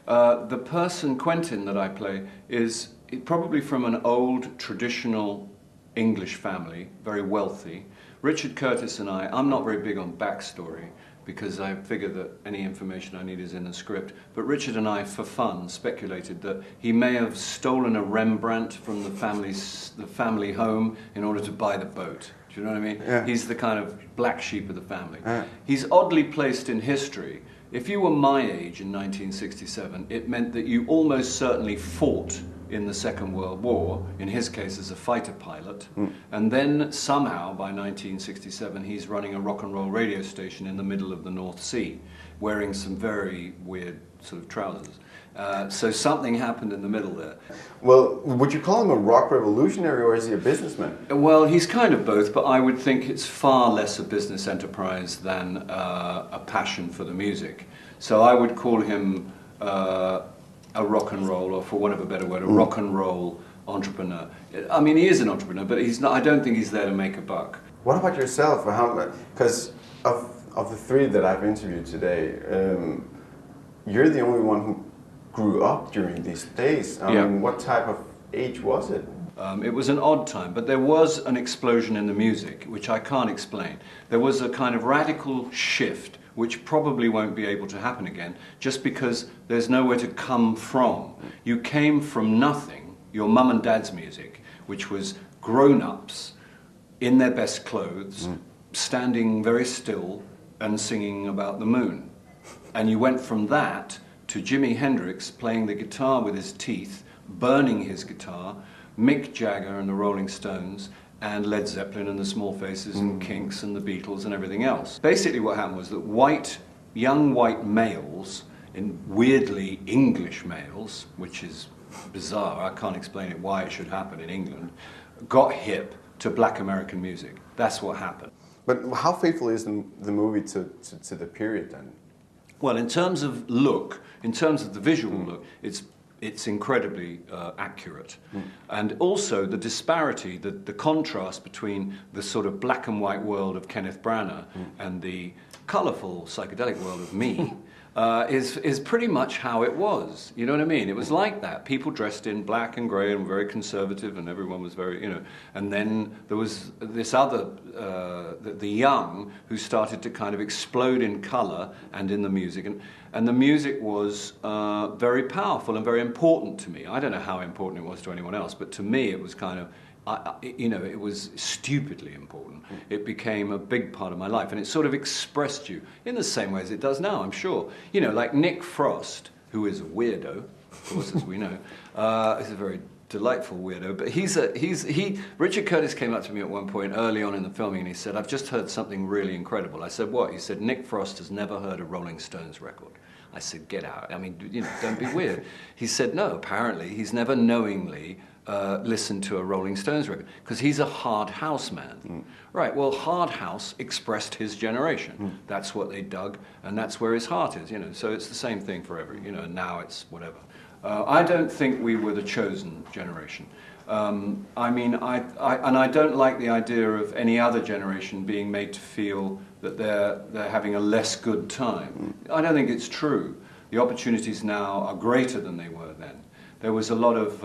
The person, Quentin, that I play is probably from an old, traditional English family, very wealthy. Richard Curtis and I'm not very big on backstory because I figure that any information I need is in the script. But Richard and I, for fun, speculated that he may have stolen a Rembrandt from the family home in order to buy the boat. Do you know what I mean? Yeah. He's the kind of black sheep of the family. Yeah. He's oddly placed in history. If you were my age in 1967, it meant that you almost certainly fought in the Second World War, in his case as a fighter pilot, and then somehow by 1967 he's running a rock and roll radio station in the middle of the North Sea, wearing some very weird sort of trousers. So something happened in the middle there. Well, would you call him a rock revolutionary or is he a businessman? Well, he's kind of both, but I would think it's far less a business enterprise than a passion for the music. So I would call him a rock and roll, or for want of a better word, a rock and roll entrepreneur. I mean, he is an entrepreneur, but he's not. I don't think he's there to make a buck. What about yourself? Because of the three that I've interviewed today, you're the only one who grew up during these days. I mean, what type of age was it? It was an odd time, but there was an explosion in the music, which I can't explain. There was a kind of radical shift, which probably won't be able to happen again, just because there's nowhere to come from. You came from nothing, your mum and dad's music, which was grown-ups in their best clothes, standing very still and singing about the moon. And you went from that to Jimi Hendrix playing the guitar with his teeth, burning his guitar, Mick Jagger and the Rolling Stones, and Led Zeppelin and the Small Faces and Kinks and the Beatles and everything else. Basically what happened was that young white males, in weirdly English males, which is bizarre, I can't explain it why it should happen in England, got hip to black American music. That's what happened. But how faithful is the movie to the period then? Well, in terms of look, in terms of the visual look, it's incredibly accurate. And also the disparity, the contrast between the sort of black and white world of Kenneth Branagh and the colourful psychedelic world of me is pretty much how it was. You know what I mean? It was like that. People dressed in black and grey and very conservative, and everyone was very, you know. And then there was this other, the young, who started to kind of explode in colour and in the music. And the music was very powerful and very important to me. I don't know how important it was to anyone else, but to me it was kind of, you know, it was stupidly important. It became a big part of my life, and it sort of expressed you in the same way as it does now, I'm sure. You know, like Nick Frost, who is a weirdo, of course, as we know, is a very delightful weirdo, but Richard Curtis came up to me at one point early on in the filming and he said, "I've just heard something really incredible." I said, "What?" He said, "Nick Frost has never heard a Rolling Stones record." I said, "Get out. I mean, you know, don't be weird." He said, "No, apparently he's never knowingly listened to a Rolling Stones record because he's a hard house man." Right, well, hard house expressed his generation. That's what they dug, and that's where his heart is, you know. So it's the same thing for you know, now it's whatever. I don't think we were the chosen generation. I mean, I don't like the idea of any other generation being made to feel that they're having a less good time. I don't think it's true. The opportunities now are greater than they were then. There was a lot of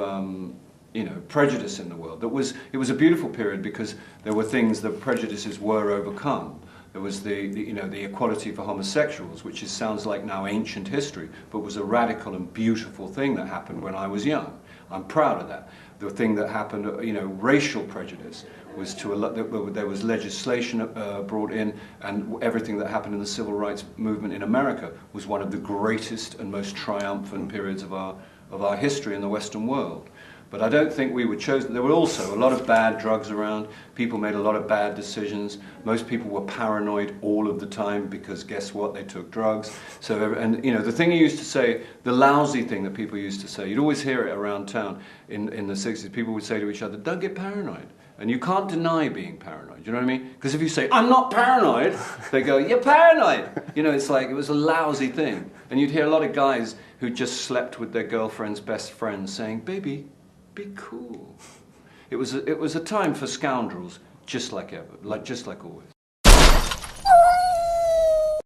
you know, prejudice in the world. It was a beautiful period because there were things that prejudices were overcome. There was you know, the equality for homosexuals, which sounds like now ancient history, but was a radical and beautiful thing that happened when I was young. I'm proud of that. The thing that happened, you know, racial prejudice, was there was legislation brought in, and everything that happened in the civil rights movement in America was one of the greatest and most triumphant periods of our history in the Western world. But I don't think we were chosen. There were also a lot of bad drugs around. People made a lot of bad decisions. Most people were paranoid all of the time because guess what? They took drugs. So, and you know, the thing you used to say, the lousy thing that people used to say, you'd always hear it around town in the 60s. People would say to each other, "Don't get paranoid." And you can't deny being paranoid, you know what I mean? Because if you say, "I'm not paranoid," they go, "You're paranoid." You know, it's like, it was a lousy thing. And you'd hear a lot of guys who just slept with their girlfriend's best friend saying, "Baby, be cool." It was a time for scoundrels, just like always.